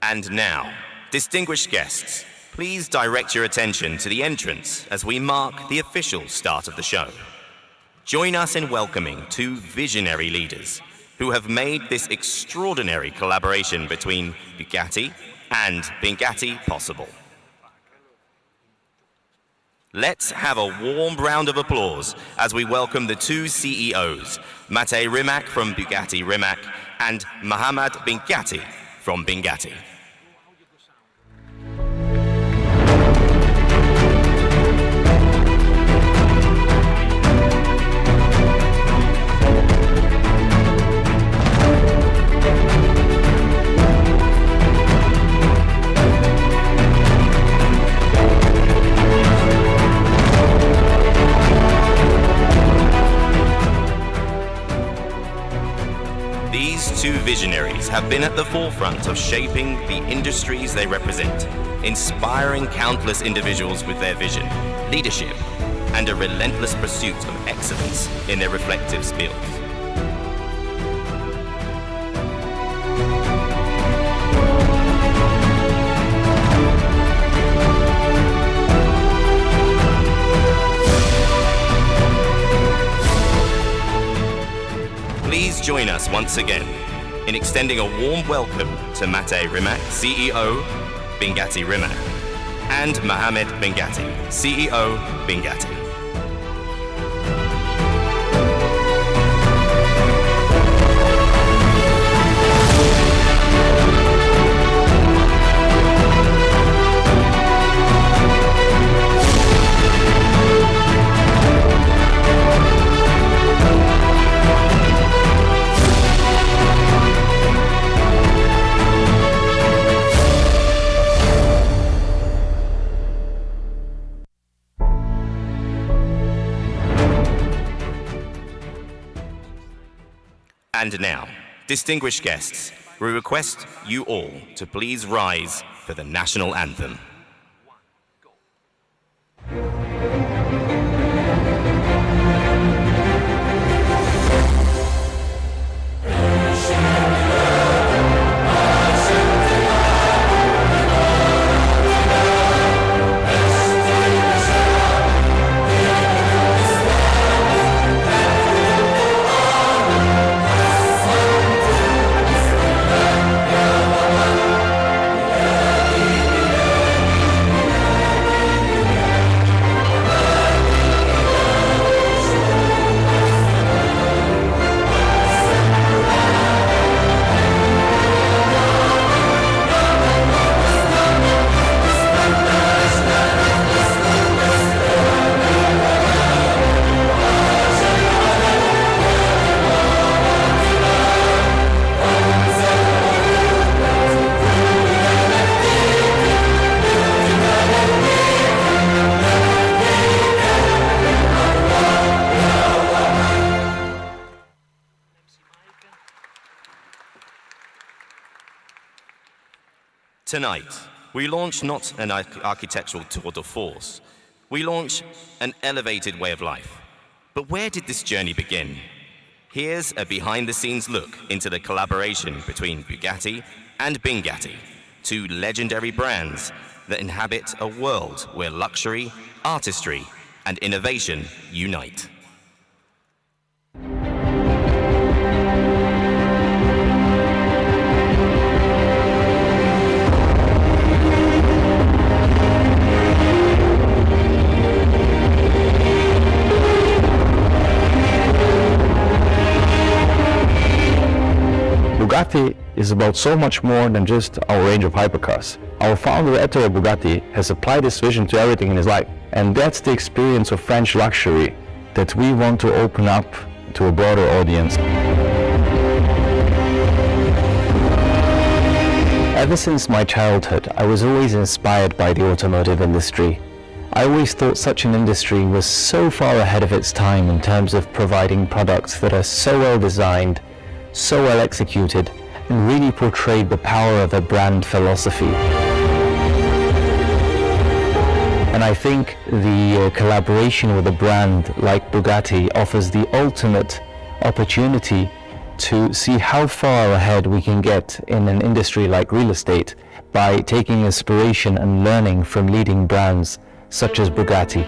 And now, distinguished guests, please direct your attention to the entrance as we mark the official start of the show. Join us in welcoming two visionary leaders who have made this extraordinary collaboration between Bugatti and Binghatti possible. Let's have a warm round of applause as we welcome the two CEOs, Mate Rimac from Bugatti Rimac and Mohammed Binghatti from Binghatti. These two visionaries have been at the forefront of shaping the industries they represent, inspiring countless individuals with their vision, leadership, and a relentless pursuit of excellence in their respective fields. Please join us once again in extending a warm welcome to Mate Rimac, CEO, Binghatti Rimac, and Mohammed Binghatti, CEO, Binghatti. And now, distinguished guests, we request you all to please rise for the national anthem. Tonight, we launch not an architectural tour de force. We launch an elevated way of life. But where did this journey begin? Here's a behind-the-scenes look into the collaboration between Bugatti and Binghatti, two legendary brands that inhabit a world where luxury, artistry, and innovation unite. Bugatti is about so much more than just our range of hypercars. Our founder Ettore Bugatti has applied this vision to everything in his life, and that's the experience of French luxury that we want to open up to a broader audience. Ever since my childhood, I was always inspired by the automotive industry. I always thought such an industry was so far ahead of its time in terms of providing products that are so well designed, so well executed, and really portrayed the power of a brand philosophy. And I think the collaboration with a brand like Bugatti offers the ultimate opportunity to see how far ahead we can get in an industry like real estate by taking inspiration and learning from leading brands such as Bugatti.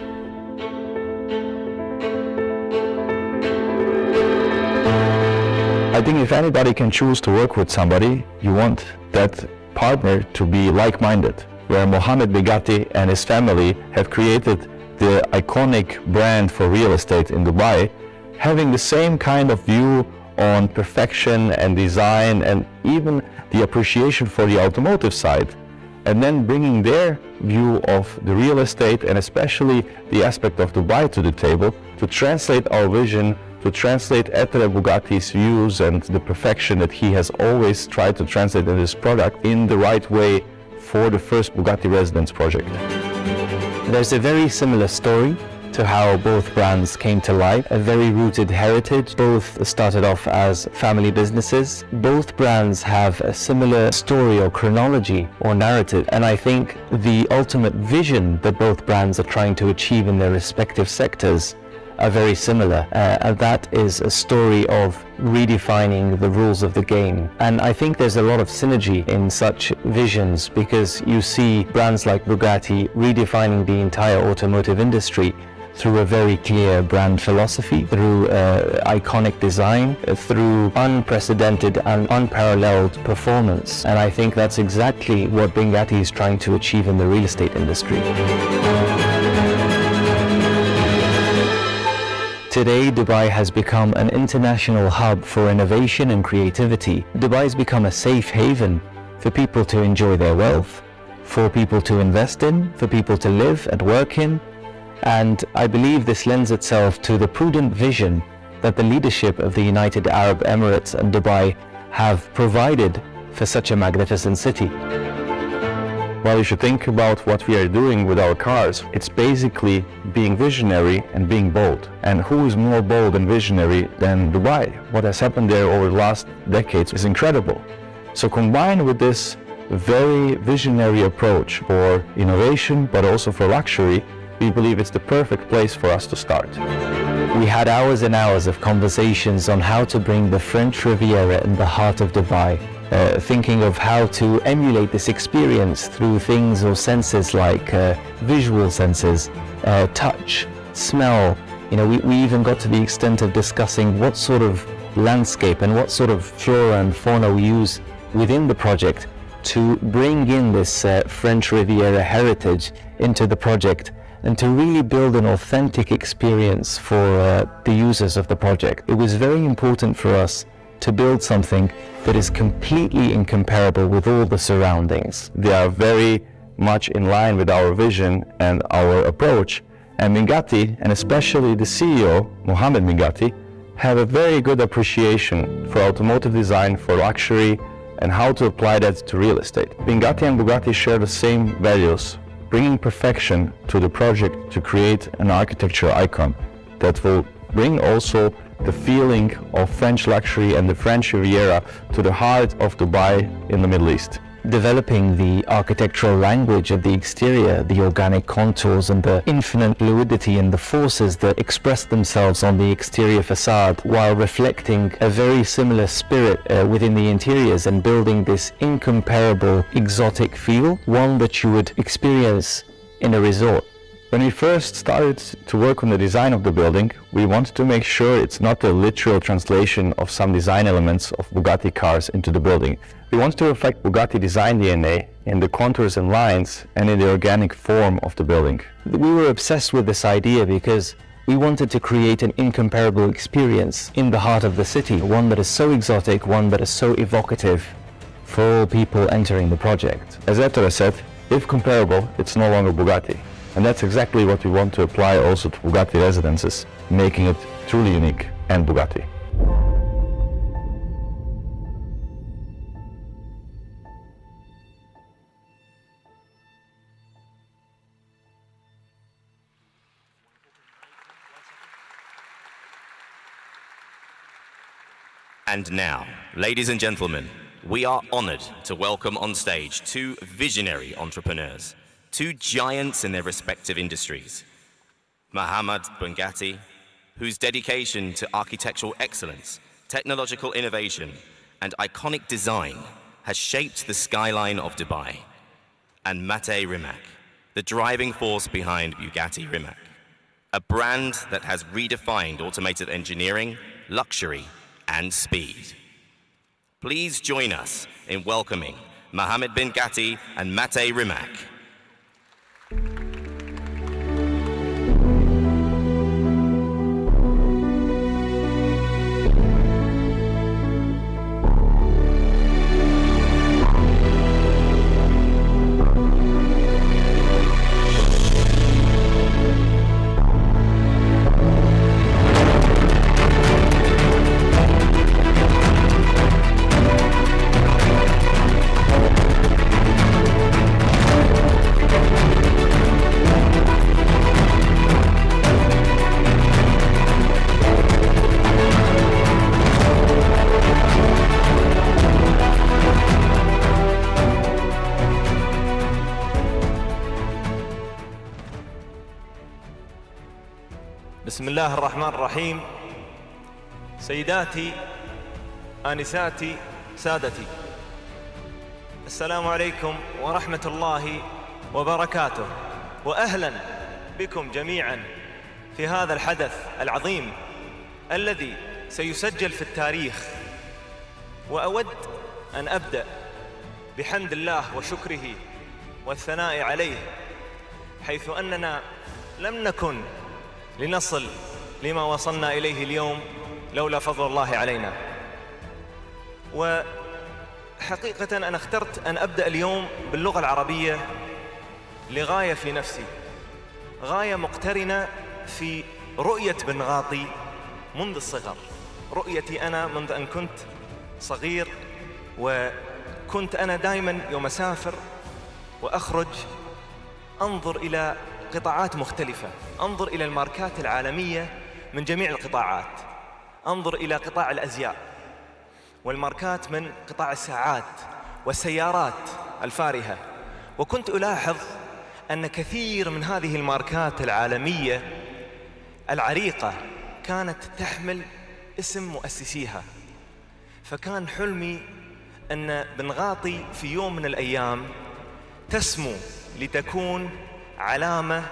I think if anybody can choose to work with somebody, you want that partner to be like-minded, where Mohammed Binghatti and his family have created the iconic brand for real estate in Dubai, having the same kind of view on perfection and design and even the appreciation for the automotive side, and then bringing their view of the real estate and especially the aspect of Dubai to the table to translate our vision, to translate Etere Bugatti's views and the perfection that he has always tried to translate in his product in the right way for the first Bugatti Residence project. There's a very similar story to how both brands came to life, a very rooted heritage. Both started off as family businesses. Both brands have a similar story or chronology or narrative, and I think the ultimate vision that both brands are trying to achieve in their respective sectors are very similar, and that is a story of redefining the rules of the game. And I think there's a lot of synergy in such visions, because you see brands like Bugatti redefining the entire automotive industry through a very clear brand philosophy, through iconic design, through unprecedented and unparalleled performance. And I think that's exactly what Binghatti is trying to achieve in the real estate industry. Today, Dubai has become an international hub for innovation and creativity. Dubai has become a safe haven for people to enjoy their wealth, for people to invest in, for people to live and work in. And I believe this lends itself to the prudent vision that the leadership of the United Arab Emirates and Dubai have provided for such a magnificent city. Well, you should think about what we are doing with our cars. It's basically being visionary and being bold. And who is more bold and visionary than Dubai? What has happened there over the last decades is incredible. So combined with this very visionary approach for innovation, but also for luxury, we believe it's the perfect place for us to start. We had hours and hours of conversations on how to bring the French Riviera in the heart of Dubai. Thinking of how to emulate this experience through things or senses like visual senses, touch, smell. You know, we even got to the extent of discussing what sort of landscape and what sort of flora and fauna we use within the project to bring in this French Riviera heritage into the project and to really build an authentic experience for the users of the project. It was very important for us to build something that is completely incomparable with all the surroundings. They are very much in line with our vision and our approach. And Binghatti, and especially the CEO, Mohammed Binghatti, have a very good appreciation for automotive design, for luxury, and how to apply that to real estate. Binghatti and Bugatti share the same values, bringing perfection to the project to create an architecture icon that will bring also the feeling of French luxury and the French Riviera to the heart of Dubai in the Middle East. Developing the architectural language of the exterior, the organic contours and the infinite fluidity and the forces that express themselves on the exterior facade, while reflecting a very similar spirit within the interiors and building this incomparable exotic feel, one that you would experience in a resort. When we first started to work on the design of the building, we wanted to make sure it's not a literal translation of some design elements of Bugatti cars into the building. We wanted to reflect Bugatti design DNA in the contours and lines and in the organic form of the building. We were obsessed with this idea because we wanted to create an incomparable experience in the heart of the city, one that is so exotic, one that is so evocative for all people entering the project. As Ettore said, if comparable, it's no longer Bugatti. And that's exactly what we want to apply also to Bugatti residences, making it truly unique and Bugatti. And now, ladies and gentlemen, we are honored to welcome on stage two visionary entrepreneurs, two giants in their respective industries. Mohammed Binghatti, whose dedication to architectural excellence, technological innovation, and iconic design has shaped the skyline of Dubai, and Mate Rimac, the driving force behind Bugatti Rimac, a brand that has redefined automated engineering, luxury, and speed. Please join us in welcoming Mohammed Binghatti and Mate Rimac. بسم الله الرحمن الرحيم. سيداتي، آنساتي، سادتي، السلام عليكم ورحمة الله وبركاته، وأهلا بكم جميعا في هذا الحدث العظيم الذي سيسجل في التاريخ. وأود أن أبدأ بحمد الله وشكره والثناء عليه، حيث أننا لم نكن لنصل لما وصلنا إليه اليوم لولا فضل الله علينا. وحقيقة أنا اخترت أن أبدأ اليوم باللغة العربية لغاية في نفسي، غاية مقترنة في رؤية بنغاطي منذ الصغر، رؤيتي أنا منذ أن كنت صغير. وكنت أنا دائما يوم أسافر وأخرج أنظر إلى قطاعات مختلفة، أنظر إلى الماركات العالمية من جميع القطاعات، أنظر إلى قطاع الأزياء والماركات من قطاع الساعات والسيارات الفارهة. وكنت ألاحظ أن كثير من هذه الماركات العالمية العريقة كانت تحمل اسم مؤسسيها. فكان حلمي أن بنغاطي في يوم من الأيام تسمو لتكون علامة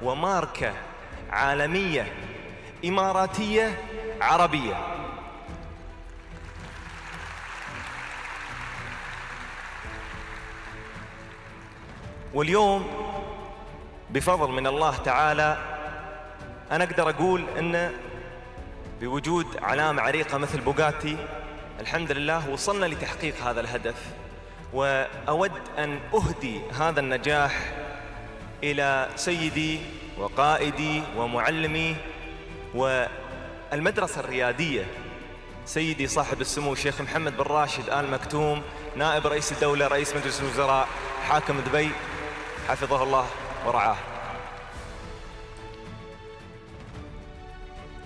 وماركة عالمية إماراتية عربية. واليوم بفضل من الله تعالى أنا أقدر أقول أن بوجود علامة عريقة مثل بوغاتي الحمد لله وصلنا لتحقيق هذا الهدف. وأود أن أهدي هذا النجاح إلى سيدي وقائدي ومعلمي والمدرسة الريادية، سيدي صاحب السمو الشيخ محمد بن راشد آل مكتوم، نائب رئيس الدولة رئيس مجلس الوزراء حاكم دبي، حفظه الله ورعاه.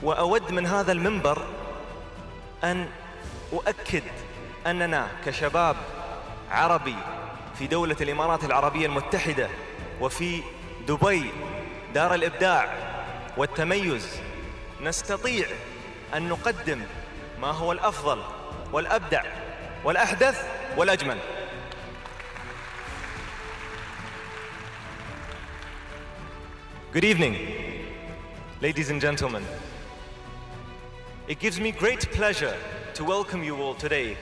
وأود من هذا المنبر أن أؤكد أننا كشباب عربي في دولة الإمارات العربية المتحدة وفي دبي دار الإبداع والتميز نستطيع أن نقدم ما هو الأفضل والأبدع والأحدث والأجمل. Good evening, ladies and gentlemen. It gives me great pleasure to welcome you all today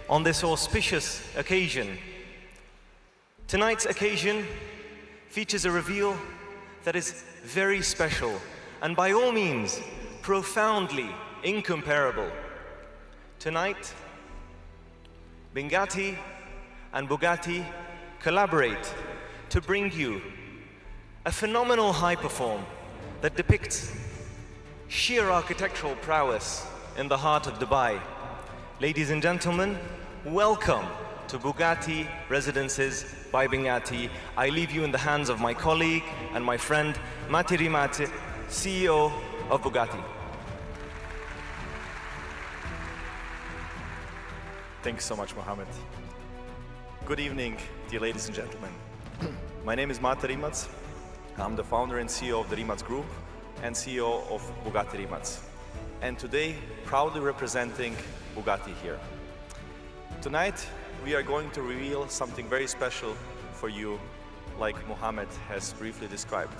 on this auspicious occasion. Tonight's occasion features a reveal that is very special and by all means profoundly incomparable. Tonight, Binghatti and Bugatti collaborate to bring you a phenomenal hyperform that depicts sheer architectural prowess in the heart of Dubai. Ladies and gentlemen, welcome to Bugatti Residences by Binghatti. I leave you in the hands of my colleague and my friend Mate Rimac, CEO of Bugatti. Thanks so much, Mohammed. Good evening, dear ladies and gentlemen. My name is Mate Rimac. I'm the founder and CEO of the Rimac Group and CEO of Bugatti Rimac. And today, proudly representing Bugatti here. Tonight, we are going to reveal something very special for you like Mohammed has briefly described.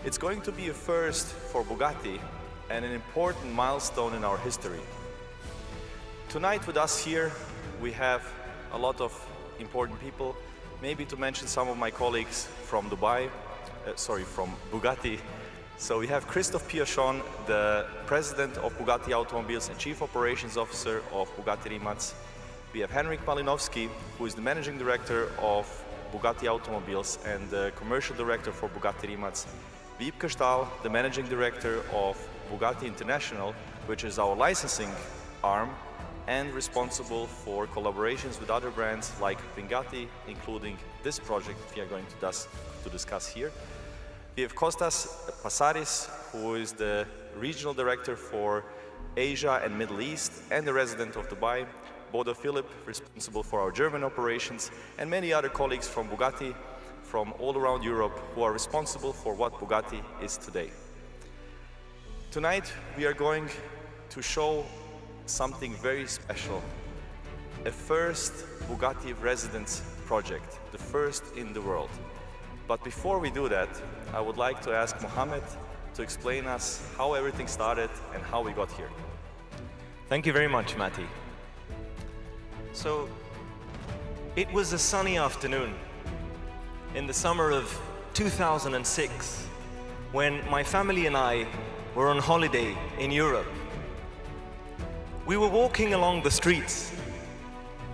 It's going to be a first for Bugatti and an important milestone in our history. Tonight with us here, we have a lot of important people. Maybe to mention some of my colleagues from from Bugatti. So we have Christophe Piachon, the president of Bugatti Automobiles and chief operations officer of Bugatti Rimac. We have Henrik Malinovsky, who is the managing director of Bugatti Automobiles and the commercial director for Bugatti Rimac. Wiebke Stahl, the managing director of Bugatti International, which is our licensing arm and responsible for collaborations with other brands like Binghatti, including this project we are going to discuss here. We have Kostas Passaris, who is the regional director for Asia and Middle East and the resident of Dubai. Bodo Philipp, responsible for our German operations, and many other colleagues from Bugatti from all around Europe who are responsible for what Bugatti is today. Tonight we are going to show something very special, a first Bugatti residence project, the first in the world. But before we do that, I would like to ask Mohammed to explain us how everything started and how we got here. Thank you very much, Matti. So, it was a sunny afternoon in the summer of 2006 when my family and I were on holiday in Europe. We were walking along the streets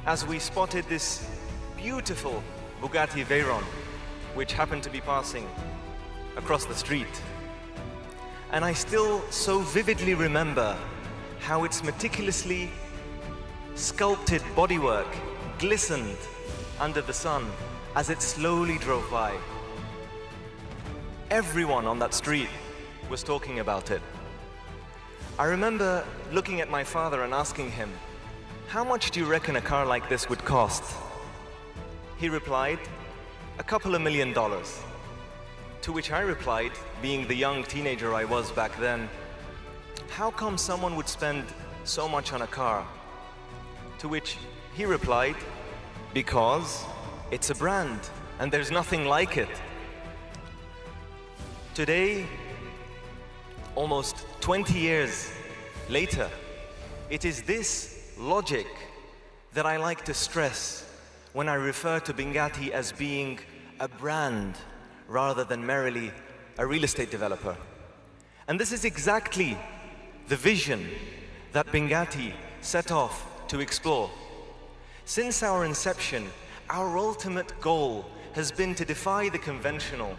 as we spotted this beautiful Bugatti Veyron, which happened to be passing across the street. And I still so vividly remember how its meticulously sculpted bodywork glistened under the sun as it slowly drove by. Everyone on that street was talking about it. I remember looking at my father and asking him, "How much do you reckon a car like this would cost?" He replied, "A couple of $1 million. To which I replied, being the young teenager I was back then, "How come someone would spend so much on a car?" To which he replied, "Because it's a brand and there's nothing like it." Today, almost 20 years later, it is this logic that I like to stress when I refer to Binghatti as being a brand rather than merely a real estate developer. And this is exactly the vision that Binghatti set off to explore. Since our inception, our ultimate goal has been to defy the conventional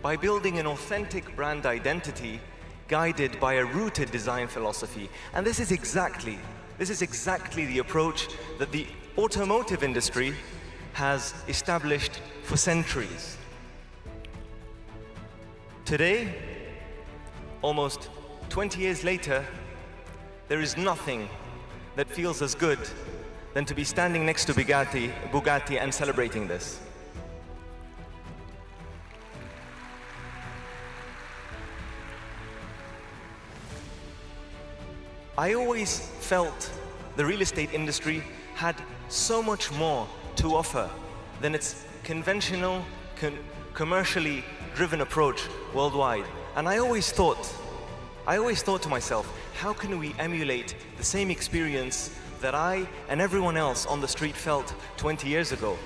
by building an authentic brand identity guided by a rooted design philosophy. And this is exactly the approach that the automotive industry has established for centuries. Today, almost 20 years later, there is nothing that feels as good than to be standing next to Bugatti and celebrating this. I always felt the real estate industry had so much more to offer than its conventional, commercially driven approach worldwide. And I always thought to myself, how can we emulate the same experience that I and everyone else on the street felt 20 years ago?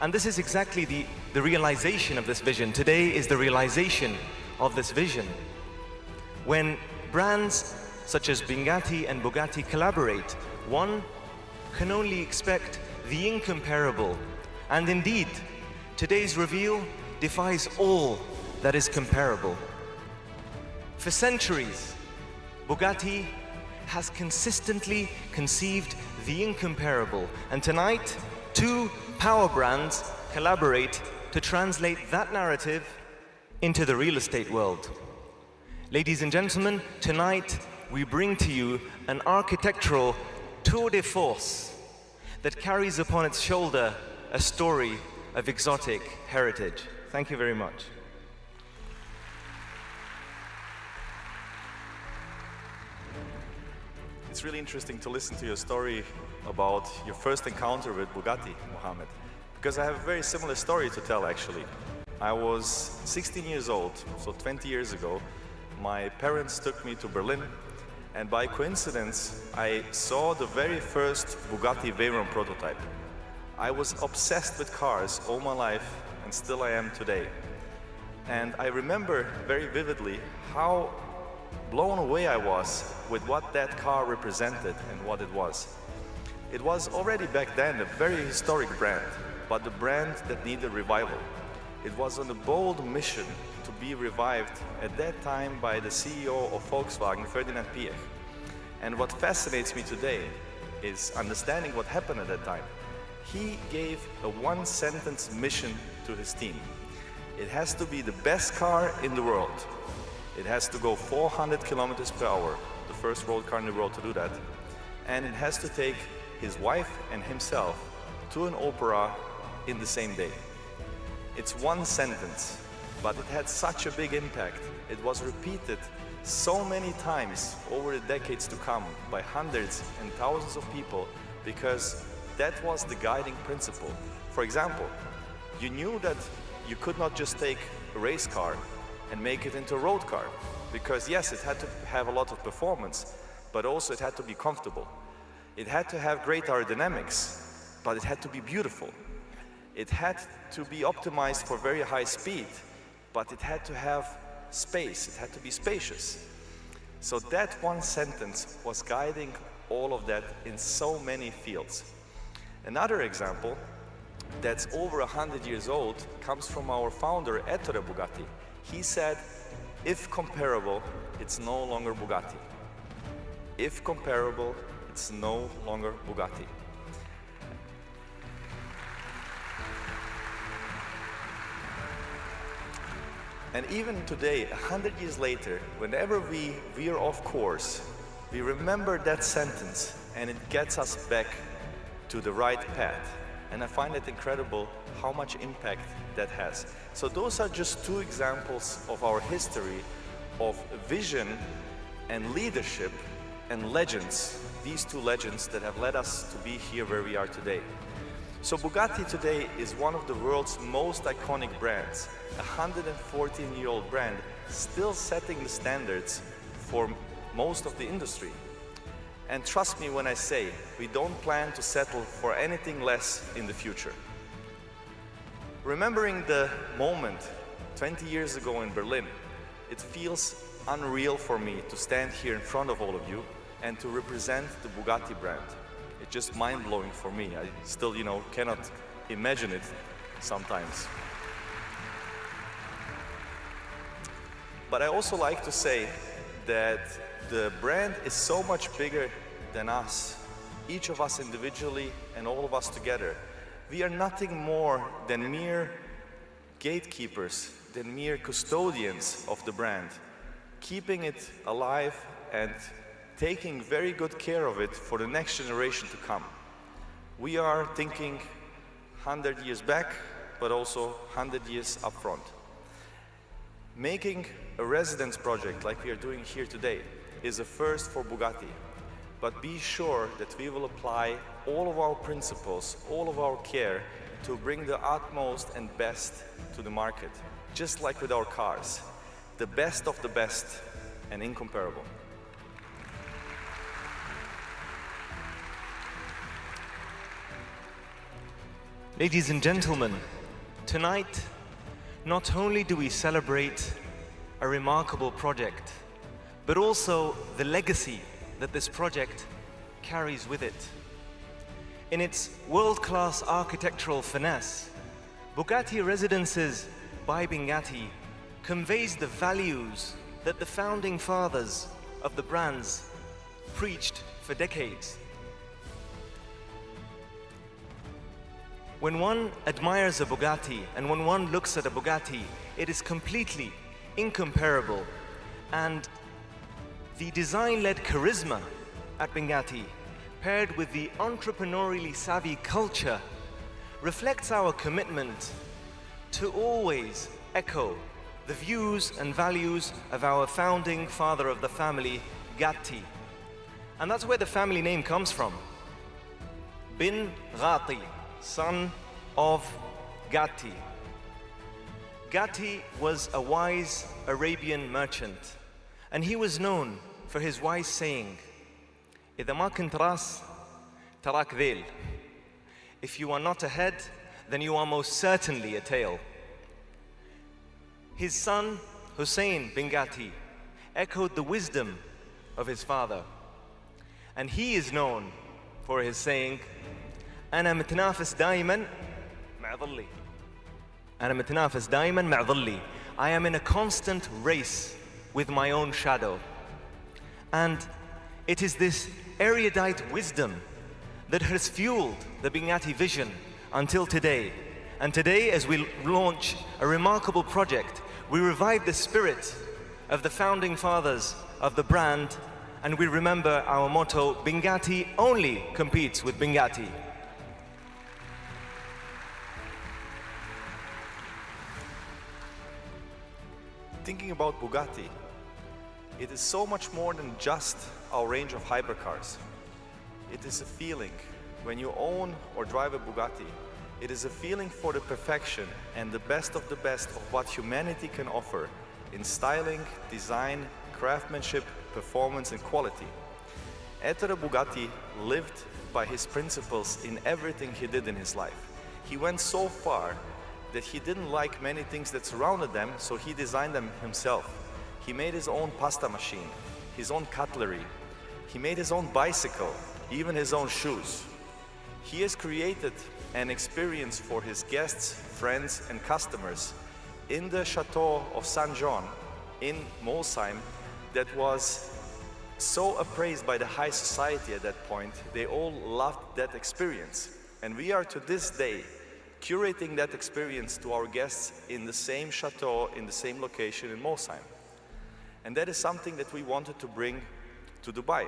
And this is exactly the realization of this vision. Today is the realization of this vision. When brands such as Binghatti and Bugatti collaborate, one can only expect the incomparable. And indeed, today's reveal defies all that is comparable. For centuries, Bugatti has consistently conceived the incomparable, and tonight, two power brands collaborate to translate that narrative into the real estate world. Ladies and gentlemen, tonight we bring to you an architectural tour de force that carries upon its shoulder a story of exotic heritage. Thank you very much. It's really interesting to listen to your story about your first encounter with Bugatti, Mohammed, Because I have a very similar story to tell, actually. I was 16 years old, so 20 years ago. My parents took me to Berlin, and by coincidence, I saw the very first Bugatti Veyron prototype. I was obsessed with cars all my life, and still I am today. And I remember very vividly how blown away I was with what that car represented and what it was. It was already back then a very historic brand, but the brand that needed revival. It was on a bold mission to be revived at that time by the CEO of Volkswagen, Ferdinand Piëch. And what fascinates me today is understanding what happened at that time. He gave a one-sentence mission to his team. It has to be the best car in the world. It has to go 400 kilometers per hour, the first road car in the world to do that. And it has to take his wife and himself to an opera in the same day. It's one sentence, but it had such a big impact. It was repeated so many times over the decades to come by hundreds and thousands of people because that was the guiding principle. For example, you knew that you could not just take a race car and make it into a road car because yes, it had to have a lot of performance, but also it had to be comfortable. It had to have great aerodynamics, but it had to be beautiful. It had to be optimized for very high speed, but it had to have space, it had to be spacious. So that one sentence was guiding all of that in so many fields. Another example that's over 100 years old comes from our founder, Ettore Bugatti. He said, if comparable, it's no longer Bugatti. If comparable, it's no longer Bugatti. And even today, 100 years later, whenever we veer off course, we remember that sentence and it gets us back to the right path. And I find it incredible how much impact that has. So those are just two examples of our history of vision and leadership and legends, these two legends that have led us to be here where we are today. So Bugatti today is one of the world's most iconic brands, a 114-year-old brand still setting the standards for most of the industry. And trust me when I say, we don't plan to settle for anything less in the future. Remembering the moment 20 years ago in Berlin, it feels unreal for me to stand here in front of all of you and to represent the Bugatti brand. It's just mind-blowing for me. I still, cannot imagine it sometimes. But I also like to say that the brand is so much bigger than us, each of us individually and all of us together. We are nothing more than mere gatekeepers, than mere custodians of the brand, keeping it alive and taking very good care of it for the next generation to come. We are thinking 100 years back, but also 100 years up front. Making a residence project like we are doing here today is a first for Bugatti. But be sure that we will apply all of our principles, all of our care to bring the utmost and best to the market, just like with our cars. The best of the best and incomparable. Ladies and gentlemen, tonight, not only do we celebrate a remarkable project, but also the legacy that this project carries with it. In its world-class architectural finesse, Bugatti Residences by Binghatti conveys the values that the founding fathers of the brands preached for decades. When one admires a Bugatti and when one looks at a Bugatti, it is completely incomparable. And the design-led charisma at Binghatti, paired with the entrepreneurially savvy culture, reflects our commitment to always echo the views and values of our founding father of the family, Gatti. And that's where the family name comes from. Binghatti, son of Gatti. Gatti was a wise Arabian merchant, and he was known for his wise saying, إذا ما كنت راس تراك ذيل. If you are not a head, then you are most certainly a tail. His son, Hussein Binghatti, echoed the wisdom of his father. And he is known for his saying, أنا متنافس دائما مع ظلي. أنا متنافس دائما مع ظلي. I am in a constant race with my own shadow. And it is this erudite wisdom that has fueled the Binghatti vision until today. And today, as we launch a remarkable project, we revive the spirit of the founding fathers of the brand, and we remember our motto, Binghatti only competes with Binghatti. Thinking about Bugatti, it is so much more than just our range of hypercars. It is a feeling. When you own or drive a Bugatti, it is a feeling for the perfection and the best of what humanity can offer in styling, design, craftsmanship, performance and quality. Ettore Bugatti lived by his principles in everything he did in his life. He went so far that he didn't like many things that surrounded them, so he designed them himself. He made his own pasta machine, his own cutlery. He made his own bicycle, even his own shoes. He has created an experience for his guests, friends and customers in the Chateau of Saint John in Molsheim that was so appraised by the high society at that point. They all loved that experience. And we are to this day curating that experience to our guests in the same chateau, in the same location in Molsheim. And that is something that we wanted to bring to Dubai.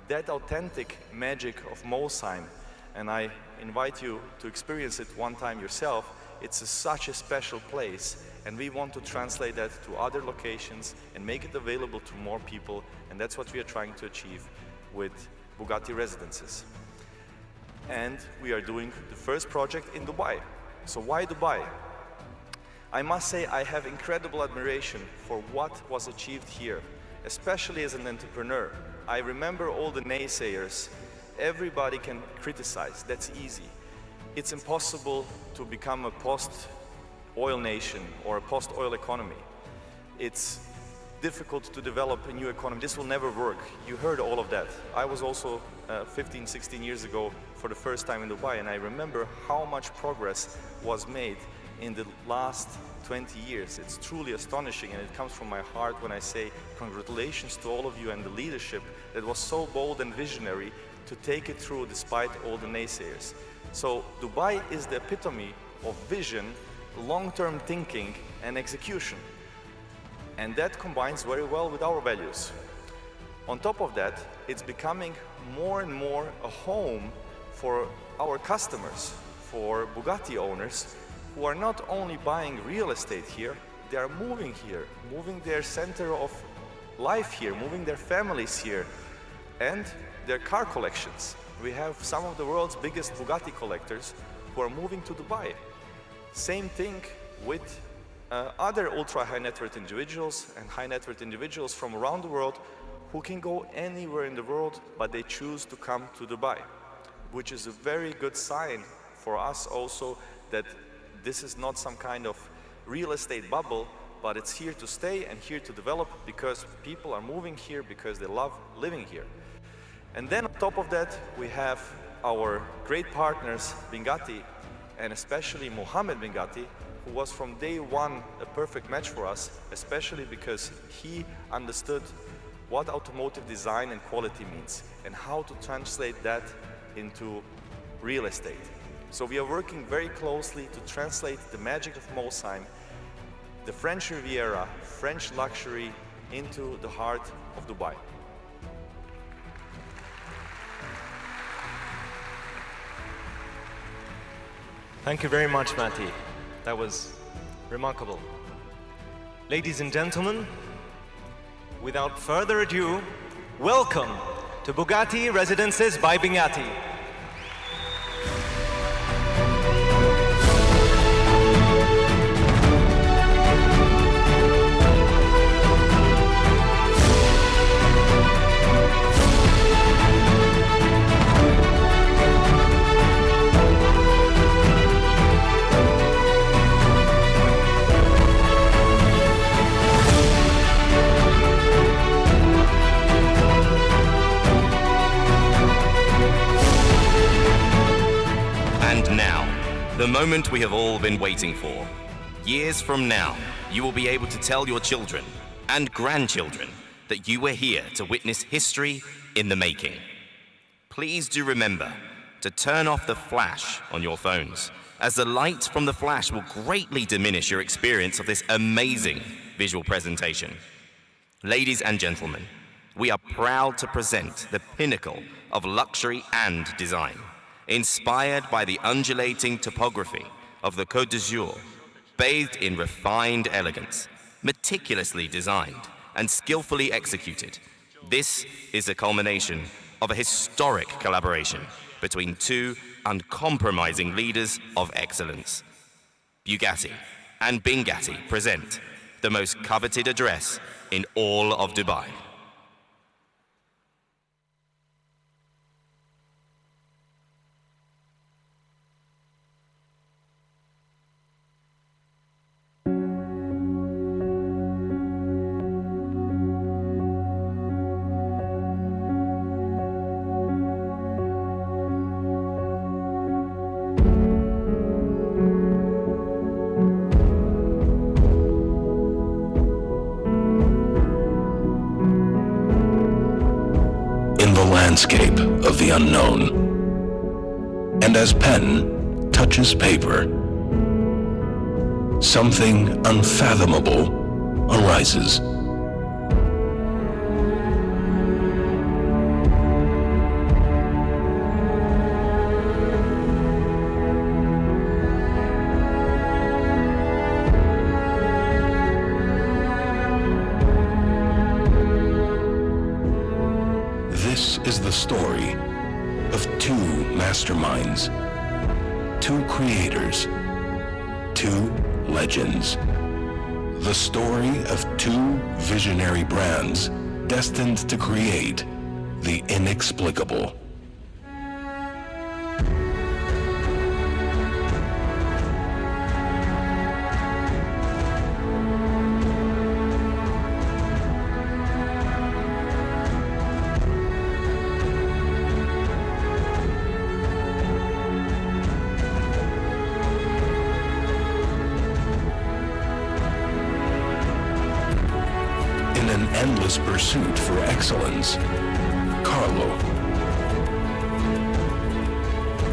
That authentic magic of Molsheim, and I invite you to experience it one time yourself. It's such a special place, and we want to translate that to other locations and make it available to more people, and that's what we are trying to achieve with Bugatti Residences. And we are doing the first project in Dubai. So why Dubai? I must say I have incredible admiration for what was achieved here, especially as an entrepreneur. I remember all the naysayers. Everybody can criticize, that's easy. It's impossible to become a post-oil nation or a post-oil economy. It's difficult to develop a new economy. This will never work. You heard all of that. I was also 15, 16 years ago for the first time in Dubai, and I remember how much progress was made in the last 20 years. It's truly astonishing, and it comes from my heart when I say congratulations to all of you and the leadership that was so bold and visionary to take it through despite all the naysayers. So Dubai is the epitome of vision, long-term thinking and execution. And that combines very well with our values. On top of that, it's becoming more and more a home for our customers, for Bugatti owners, who are not only buying real estate here, they are moving here, moving their center of life here, moving their families here, and their car collections. We have some of the world's biggest Bugatti collectors who are moving to Dubai. Same thing with other ultra high net worth individuals and high net worth individuals from around the world who can go anywhere in the world, but they choose to come to Dubai, which is a very good sign for us also that this is not some kind of real estate bubble, but it's here to stay and here to develop because people are moving here because they love living here. And then on top of that, we have our great partners, Binghatti, and especially Mohammed Binghatti, who was from day one a perfect match for us, especially because he understood what automotive design and quality means and how to translate that into real estate. So we are working very closely to translate the magic of Molsheim, the French Riviera, French luxury, into the heart of Dubai. Thank you very much, Matti. That was remarkable. Ladies and gentlemen, without further ado, welcome to Bugatti Residences by Binghatti. the moment we have all been waiting for. Years from now, you will be able to tell your children and grandchildren that you were here to witness history in the making. Please do remember to turn off the flash on your phones, as the light from the flash will greatly diminish your experience of this amazing visual presentation. Ladies and gentlemen, we are proud to present the pinnacle of luxury and design, inspired by the undulating topography of the Côte d'Azur, bathed in refined elegance, meticulously designed and skillfully executed. This is the culmination of a historic collaboration between two uncompromising leaders of excellence. Bugatti and Binghatti present the most coveted address in all of Dubai. Landscape of the unknown. And as pen touches paper, something unfathomable arises. This is the story of two masterminds, two creators, two legends. The story of two visionary brands destined to create the inexplicable. In an endless pursuit for excellence, Carlo,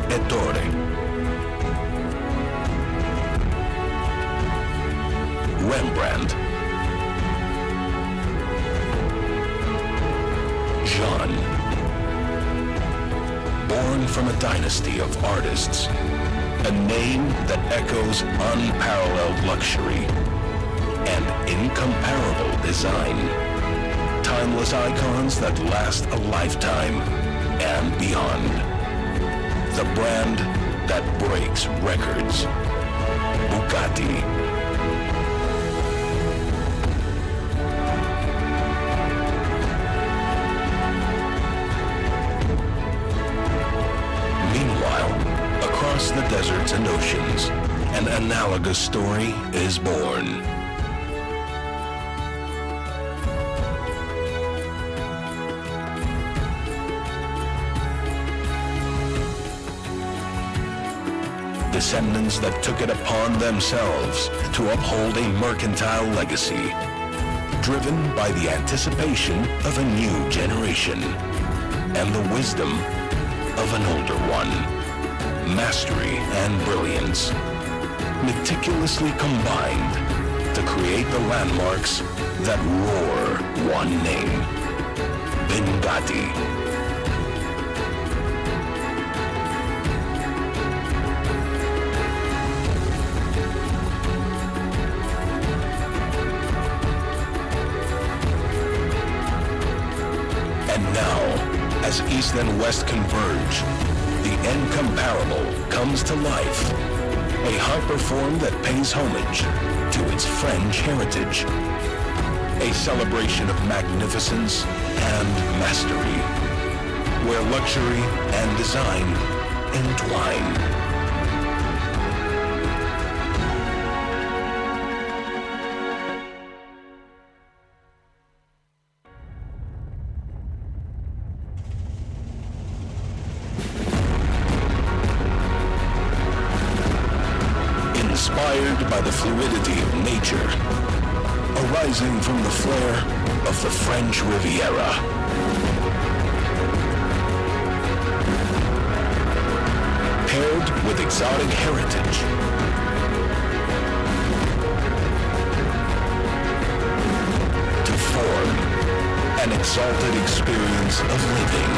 Ettore, Rembrandt, Jean, born from a dynasty of artists, a name that echoes unparalleled luxury and incomparable design. Timeless icons that last a lifetime and beyond. The brand that breaks records. Bugatti. Meanwhile, across the deserts and oceans, an analogous story is born. Descendants that took it upon themselves to uphold a mercantile legacy, driven by the anticipation of a new generation and the wisdom of an older one. Mastery and brilliance, meticulously combined to create the landmarks that roar one name, Binghatti. And now, as East and West converge, the incomparable comes to life. A hyperform that pays homage to its French heritage. A celebration of magnificence and mastery, where luxury and design entwine. Inspired by the fluidity of nature, arising from the flair of the French Riviera. Paired with exotic heritage, to form an exalted experience of living.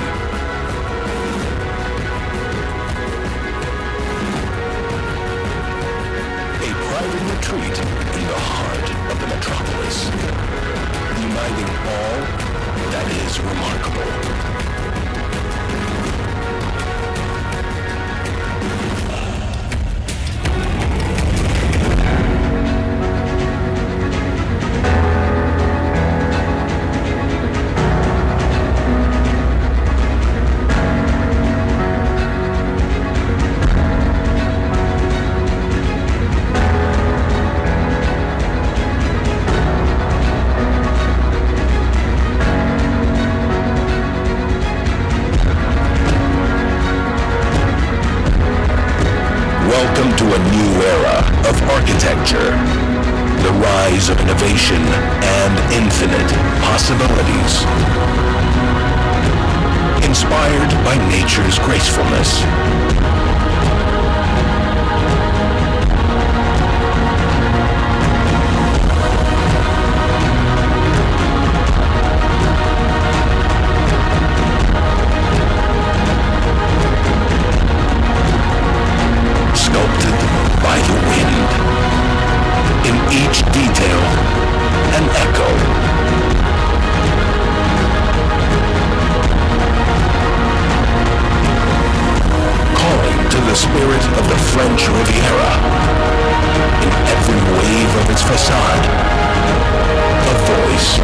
A private retreat in the heart of the metropolis, uniting all that is remarkable. Welcome to a new era of architecture, the rise of innovation and infinite possibilities. Inspired by nature's gracefulness. Sculpted by the wind. In each detail, an echo. Calling to the spirit of the French Riviera. In every wave of its facade, a voice.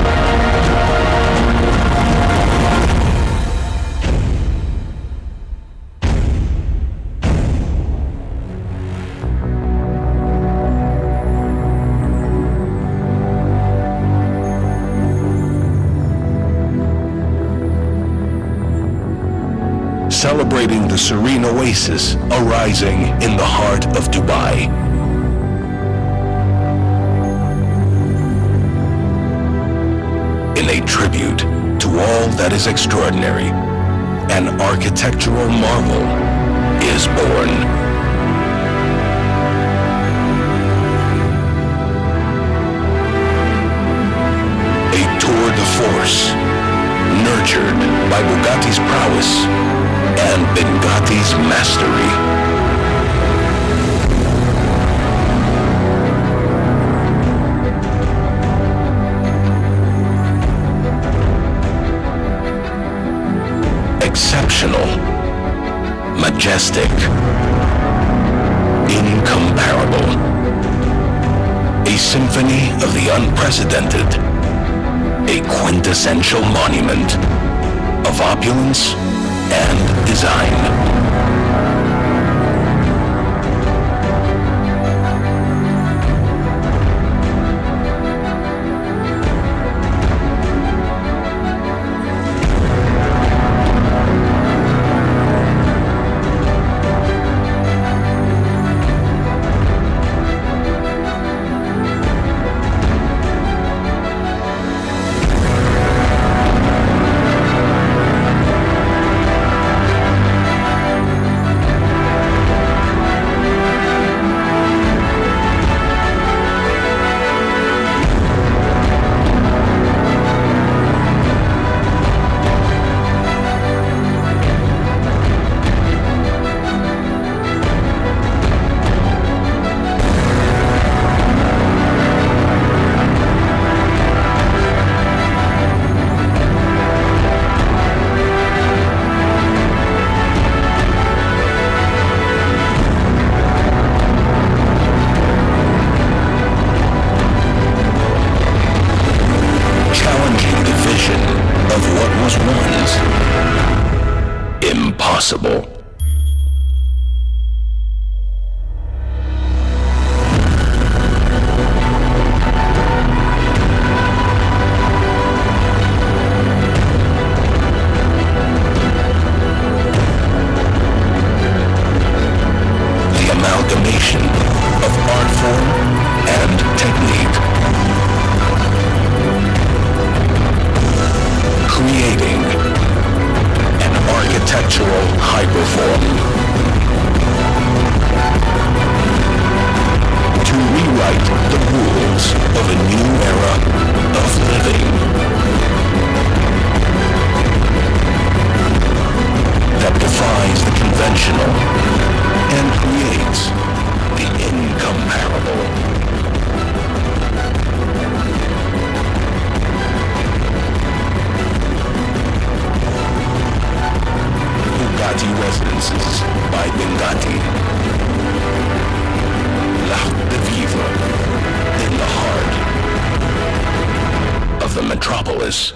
Celebrating the serene oasis arising in the heart of Dubai. In a tribute to all that is extraordinary, an architectural marvel is born. A tour de force, nurtured by Bugatti's prowess and Binghatti's mastery. Exceptional, majestic, incomparable. A symphony of the unprecedented, a quintessential monument of opulence and design. Impossible. The amalgamation of art form hyperform. To rewrite the rules of a new era of living that defies the conventional and creates the incomparable. Bugatti Residences by Binghatti. L'Art de Vivre in the heart of the metropolis.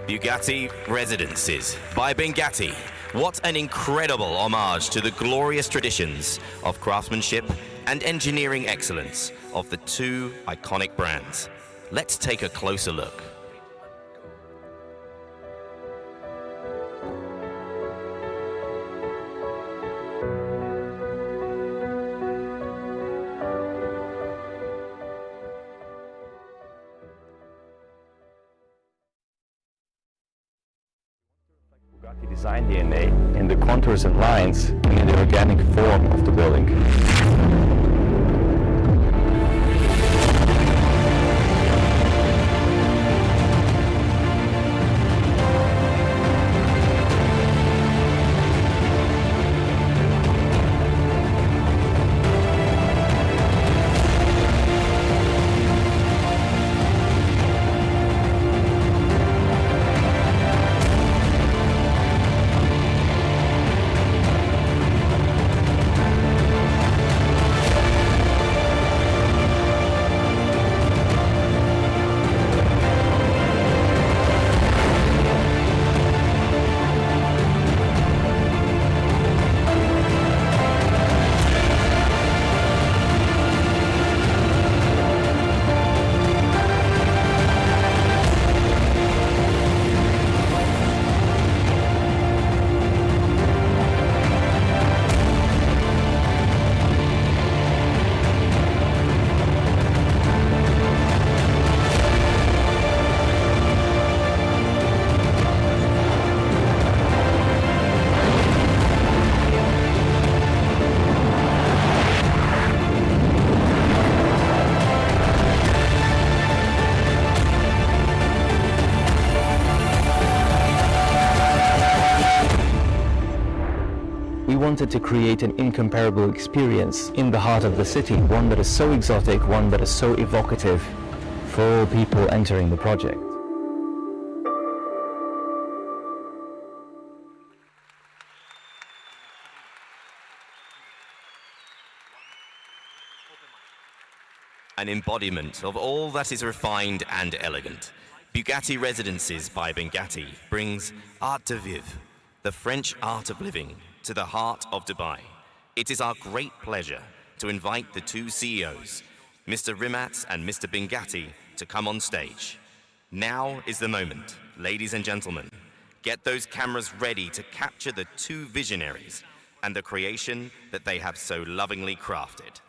Bugatti Residences by Binghatti. What an incredible homage to the glorious traditions of craftsmanship and engineering excellence of the two iconic brands. Let's take a closer look. Bugatti design DNA in the contours and lines and in the organic form of the building. wanted to create an incomparable experience in the heart of the city, one that is so exotic, one that is so evocative for all people entering the project. An embodiment of all that is refined and elegant, Bugatti Residences by Binghatti brings art de vivre, the French art of living, to the heart of Dubai. It is our great pleasure to invite the two CEOs, Mr. Rimat and Mr. Binghatti, to come on stage. Now is the moment, ladies and gentlemen. Get those cameras ready to capture the two visionaries and the creation that they have so lovingly crafted.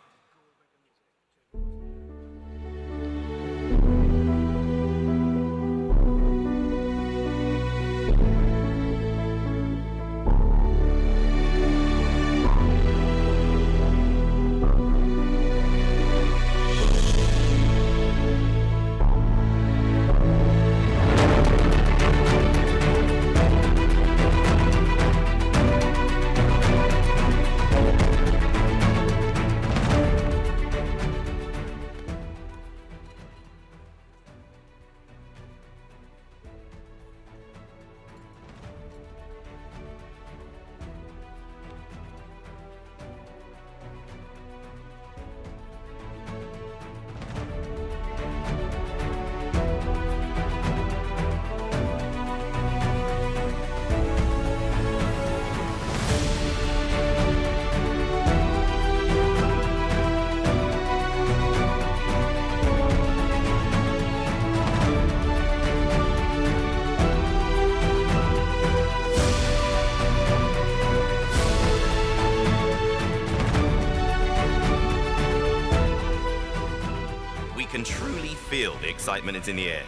Can truly feel the excitement is in the air.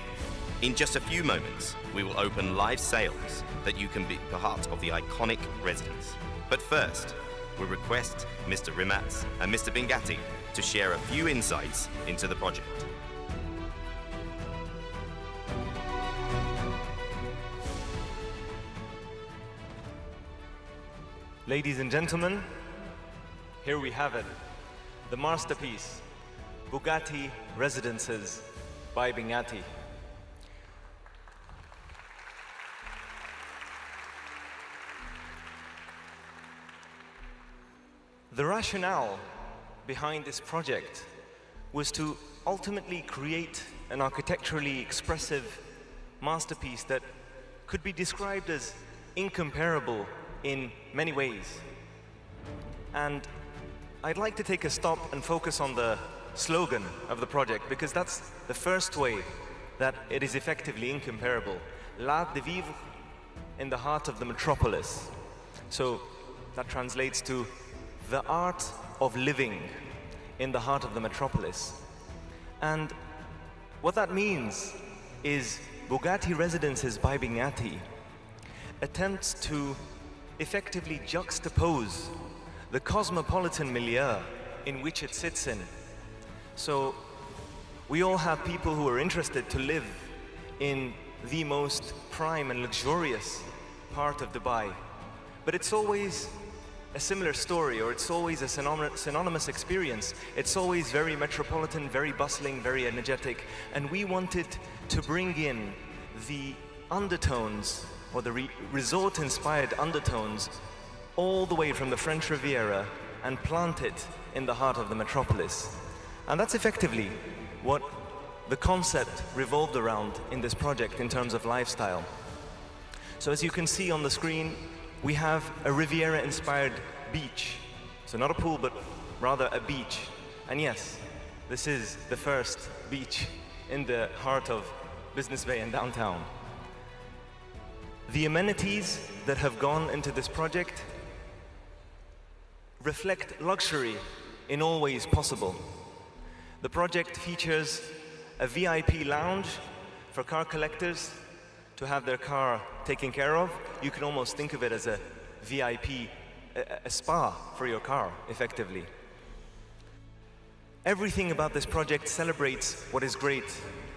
In just a few moments, we will open live sales that you can be part of the iconic residence. But first, we request Mr. Rimat and Mr. Binghatti to share a few insights into the project. Ladies and gentlemen, here we have it, the masterpiece, Bugatti Residences by Binghatti. The rationale behind this project was to ultimately create an architecturally expressive masterpiece that could be described as incomparable in many ways. And I'd like to take a stop and focus on the slogan of the project, because that's the first way that it is effectively incomparable. L'art de vivre in the heart of the metropolis. So that translates to the art of living in the heart of the metropolis. And what that means is Bugatti Residences by Binghatti attempts to effectively juxtapose the cosmopolitan milieu in which it sits in. So we all have people who are interested to live in the most prime and luxurious part of Dubai. But it's always a similar story, or it's always a synonymous experience. It's always very metropolitan, very bustling, very energetic. And we wanted to bring in the undertones, or the resort-inspired undertones, all the way from the French Riviera and plant it in the heart of the metropolis. And that's effectively what the concept revolved around in this project in terms of lifestyle. So as you can see on the screen, we have a Riviera-inspired beach. So not a pool, but rather a beach. And yes, this is the first beach in the heart of Business Bay and downtown. The amenities that have gone into this project reflect luxury in all ways possible. The project features a VIP lounge for car collectors to have their car taken care of. You can almost think of it as a VIP, a spa for your car, effectively. Everything about this project celebrates what is great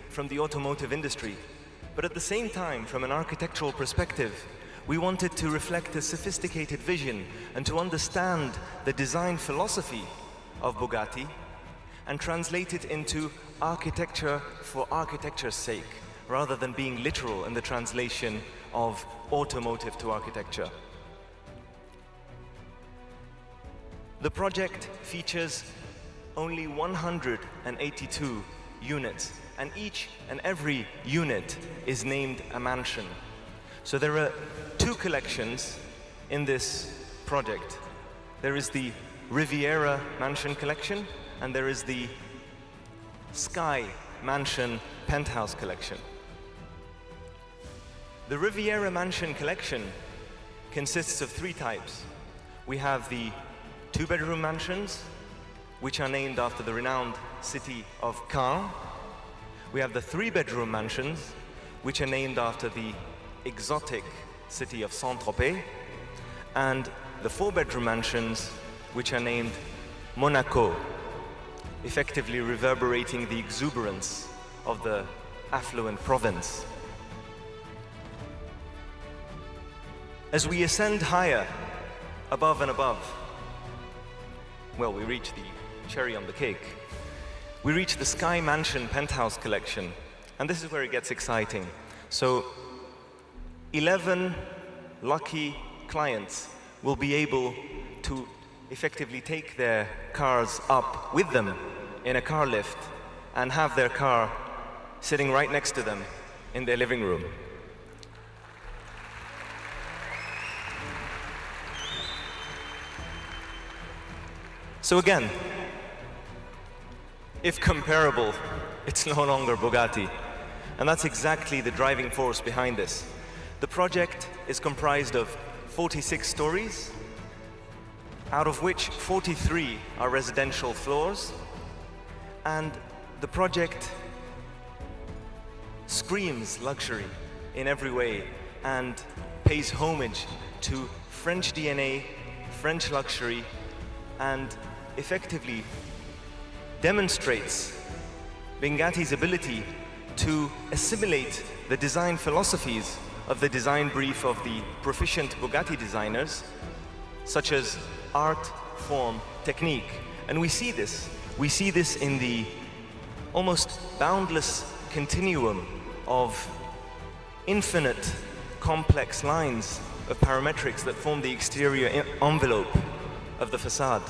from the automotive industry. But at the same time, from an architectural perspective, We wanted to reflect a sophisticated vision and to understand the design philosophy of Bugatti and translate it into architecture for architecture's sake, rather than being literal in the translation of automotive to architecture. The project features only 182 units, and each and every unit is named a mansion. So there are two collections in this project. There is the Riviera Mansion collection, and there is the Sky Mansion Penthouse collection. The Riviera Mansion collection consists of three types. We have the two-bedroom mansions, which are named after the renowned city of Caen. We have the three-bedroom mansions, which are named after the exotic city of Saint-Tropez, and the four-bedroom mansions, which are named Monaco, effectively reverberating the exuberance of the affluent province. As we ascend higher, above and above, well, we reach the cherry on the cake. We reach the Sky Mansion Penthouse collection, and this is where it gets exciting. So 11 lucky clients will be able to effectively take their cars up with them in a car lift and have their car sitting right next to them in their living room. So again, if comparable, it's no longer Bugatti. And that's exactly the driving force behind this. The project is comprised of 46 stories, out of which 43 are residential floors. And the project screams luxury in every way and pays homage to French DNA, French luxury, and effectively demonstrates Binghatti's ability to assimilate the design philosophies of the design brief of the proficient Bugatti designers, such as art, form, technique. And we see this in the almost boundless continuum of infinite complex lines of parametrics that form the exterior envelope of the facade.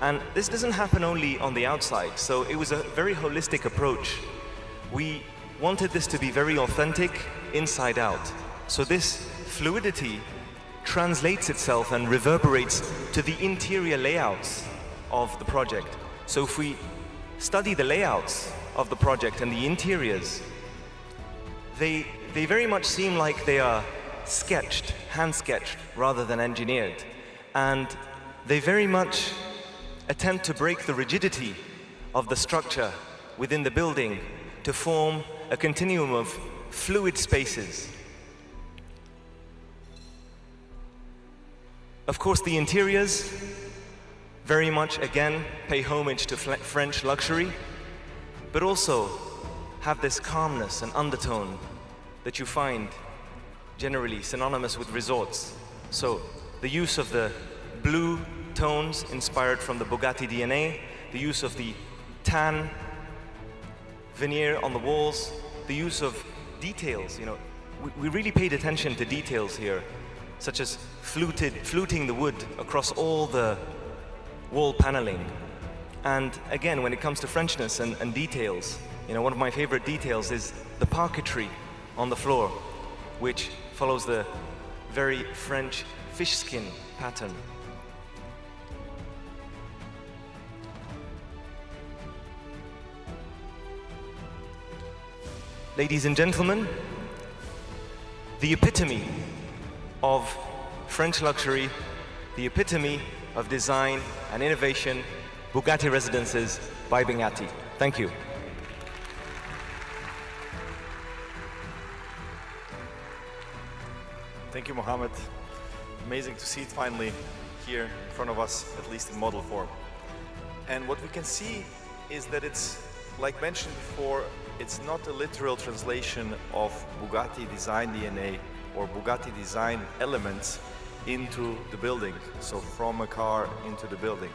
And this doesn't happen only on the outside, so it was a very holistic approach. We wanted this to be very authentic inside out. So this fluidity translates itself and reverberates to the interior layouts of the project. So if we study the layouts of the project and the interiors, they very much seem like they are sketched, hand-sketched, rather than engineered. And they very much attempt to break the rigidity of the structure within the building to form a continuum of fluid spaces. Of course, the interiors very much, again, pay homage to French luxury, but also have this calmness and undertone that you find generally synonymous with resorts. So the use of the blue tones inspired from the Bugatti DNA, the use of the tan veneer on the walls, the use of details. We really paid attention to details here, such as fluting the wood across all the wall paneling. And again, when it comes to Frenchness and details, one of my favorite details is the parquetry on the floor, which follows the very French fish skin pattern. Ladies and gentlemen, the epitome of French luxury, the epitome of design and innovation, Bugatti Residences by Binghatti. Thank you. Thank you, Mohammed. Amazing to see it finally here in front of us, at least in model form. And what we can see is that it's, like mentioned before, it's not a literal translation of Bugatti design DNA or Bugatti design elements into the building, so from a car into the building.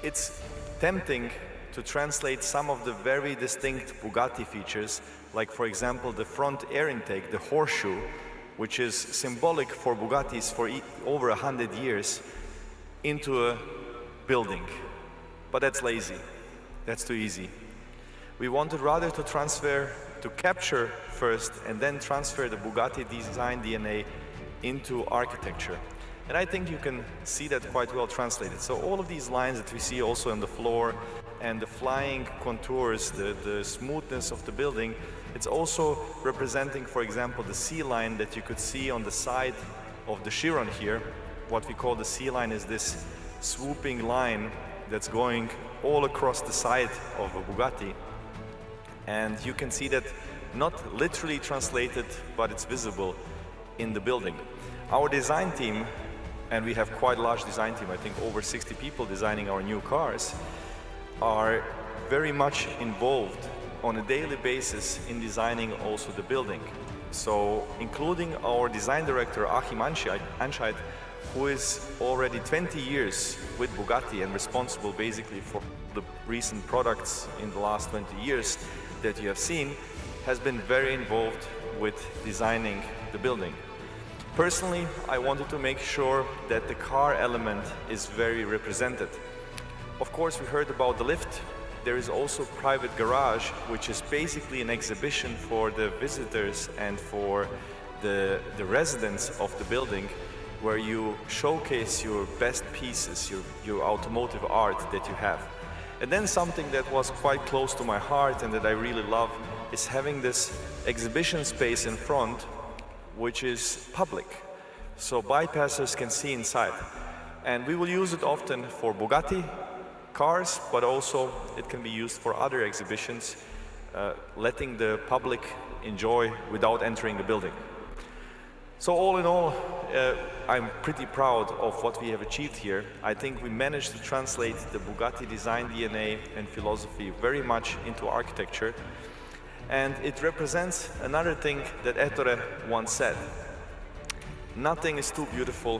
It's tempting to translate some of the very distinct Bugatti features, like for example the front air intake, the horseshoe, which is symbolic for Bugattis for over 100 years, into a building. But that's lazy, that's too easy. We wanted rather to capture first and then transfer the Bugatti design DNA into architecture. And I think you can see that quite well translated. So all of these lines that we see also on the floor and the flying contours, the smoothness of the building, it's also representing, for example, the C line that you could see on the side of the Chiron here. What we call the C line is this swooping line that's going all across the side of a Bugatti. And you can see that not literally translated, but it's visible in the building. Our design team, and we have quite a large design team, I think over 60 people designing our new cars, are very much involved on a daily basis in designing also the building. So including our design director Achim Anscheid, who is already 20 years with Bugatti and responsible basically for the recent products in the last 20 years that you have seen, has been very involved with designing the building. Personally, I wanted to make sure that the car element is very represented. Of course, we heard about the lift. There is also private garage, which is basically an exhibition for the visitors and for the residents of the building, where you showcase your best pieces, your automotive art that you have. And then something that was quite close to my heart and that I really love is having this exhibition space in front, which is public, so bypassers can see inside. And we will use it often for Bugatti cars, but also it can be used for other exhibitions, letting the public enjoy without entering the building. So all in all, I'm pretty proud of what we have achieved here. I think we managed to translate the Bugatti design DNA and philosophy very much into architecture. And it represents another thing that Ettore once said: nothing is too beautiful,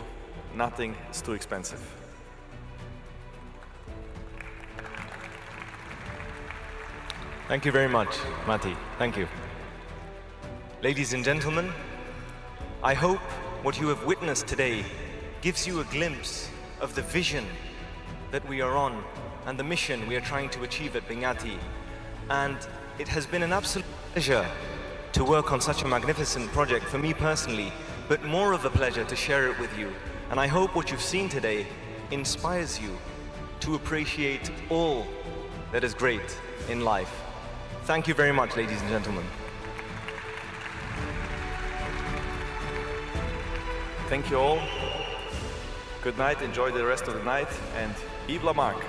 nothing is too expensive. Thank you very much, Matti. Thank you. Ladies and gentlemen, I hope what you have witnessed today gives you a glimpse of the vision that we are on and the mission we are trying to achieve at Binghatti. And it has been an absolute pleasure to work on such a magnificent project for me personally, but more of a pleasure to share it with you. And I hope what you've seen today inspires you to appreciate all that is great in life. Thank you very much, ladies and gentlemen. Thank you all. Good night, enjoy the rest of the night, and vive la marque!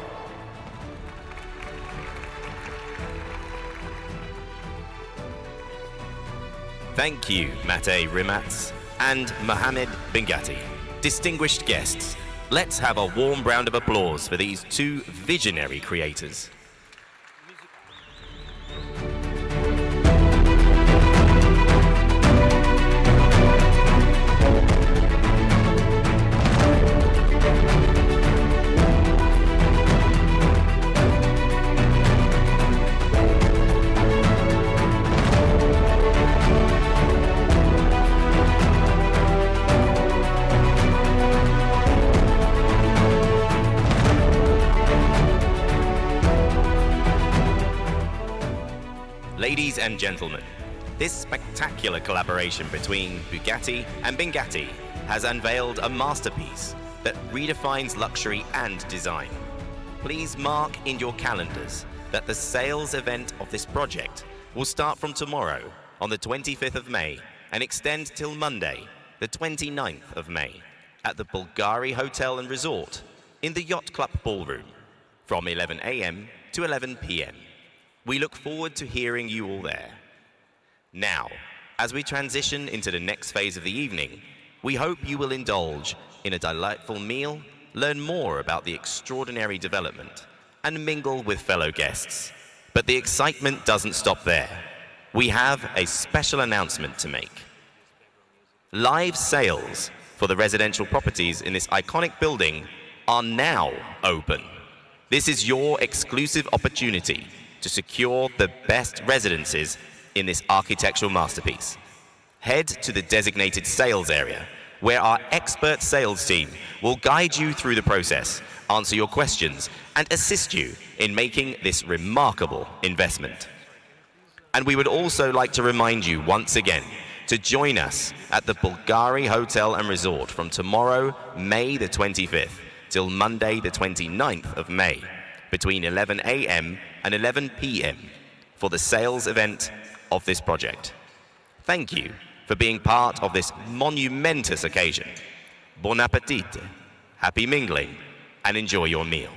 Thank you, Mate Rimats and Mohamed Binghatti. Distinguished guests, let's have a warm round of applause for these two visionary creators. Ladies and gentlemen, this spectacular collaboration between Bugatti and Binghatti has unveiled a masterpiece that redefines luxury and design. Please mark in your calendars that the sales event of this project will start from tomorrow on the 25th of May and extend till Monday, the 29th of May, at the Bulgari Hotel and Resort in the Yacht Club Ballroom from 11 a.m. to 11 p.m. We look forward to hearing you all there. Now, as we transition into the next phase of the evening, we hope you will indulge in a delightful meal, learn more about the extraordinary development, and mingle with fellow guests. But the excitement doesn't stop there. We have a special announcement to make. Live sales for the residential properties in this iconic building are now open. This is your exclusive opportunity to secure the best residences in this architectural masterpiece. Head to the designated sales area, where our expert sales team will guide you through the process, answer your questions, and assist you in making this remarkable investment. And we would also like to remind you once again to join us at the Bulgari Hotel and Resort from tomorrow, May the 25th, till Monday the 29th of May, between 11 a.m. and 11 p.m. for the sales event of this project. Thank you for being part of this monumentous occasion. Bon appetit, happy mingling, and enjoy your meal.